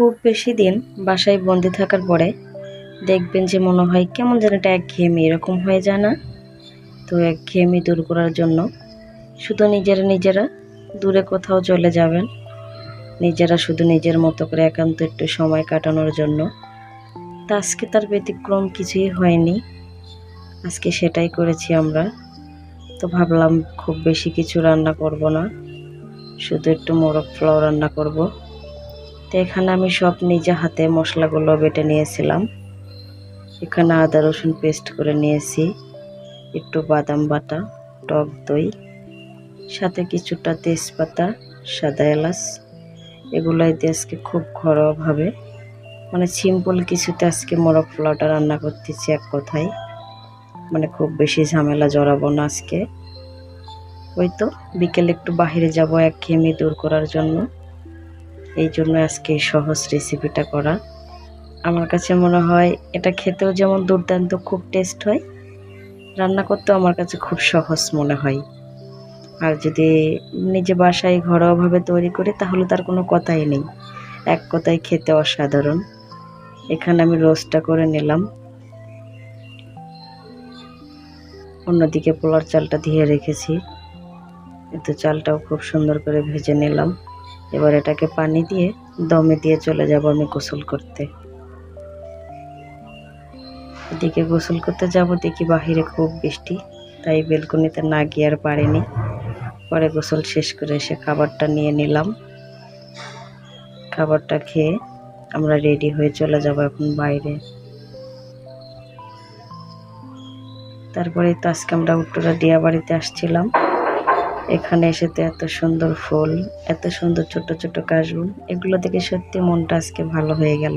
খুব বেশি দিন বাসায় বন্দি থাকার পরে দেখবেন যে মনে হয় কেমন যেন একটা একঘেয়েমি এরকম হয়ে যায় না? তো একঘেয়েমি দূর করার জন্য শুধু নিজেরা দূরে কোথাও চলে যাবেন, নিজেরা শুধু নিজের মতো করে একান্ত একটু সময় কাটানোর জন্য। তা আজকে তার ব্যতিক্রম কিছুই হয়নি, আজকে সেটাই করেছি আমরা। তো ভাবলাম খুব বেশি কিছু রান্না করব না, শুধু একটু মোরগ পোলাও রান্না করব। তো এখানে আমি সব নিজে হাতে মশলাগুলো বেটে নিয়েছিলাম। এখানে আদা রসুন পেস্ট করে নিয়েছি, একটু বাদাম বাটা, টক দই, সাথে কিছুটা তেজপাতা, সাদা এলাচ, এগুলাই দিয়ে আজকে খুব ঘরোয়াভাবে মানে সিম্পল কিছুতে আজকে মোরগ পোলাওটা রান্না করতেছি। এক কথায় মানে খুব বেশি ঝামেলা জড়াবো না আজকে। ওই তো বিকেলে একটু বাইরে যাব একঘেয়েমি দূর করার জন্য, এই জন্য আজকে এই সহজ রেসিপিটা করা। আমার কাছে মনে হয় এটা খেতেও যেমন দুর্দান্ত খুব টেস্ট হয়, রান্না করতেও আমার কাছে খুব সহজ মনে হয়। আর যদি নিজে বাসায় ঘরোয়াভাবে তৈরি করি তাহলে তার কোনো কথাই নেই, এক কথায় খেতে অসাধারণ। এখানে আমি রোস্টটা করে নিলাম, অন্যদিকে পোলার চালটা দিয়ে রেখেছি। কিন্তু চালটাও খুব সুন্দর করে ভেজে নিলাম। এবার এটাকে পানি দিয়ে দমে দিয়ে চলে যাব আমি গোসল করতে। এদিকে গোসল করতে যাব, দেখি বাহিরে খুব বৃষ্টি, তাই বেলকনিতে না গিয়ে আর পারিনি। পরে গোসল শেষ করে এসে খাবারটা নিয়ে নিলাম। খাবারটা খেয়ে আমরা রেডি হয়ে চলে যাব এখন বাইরে। তারপরে তো আজকে আমরা উত্তরা দিয়া বাড়িতে আসছিলাম। এখানে এসে তো এত সুন্দর ফুল, এত সুন্দর ছোট ছোট কাশবুল, এগুলো দেখে সত্যি মনটা আজকে ভালো হয়ে গেল।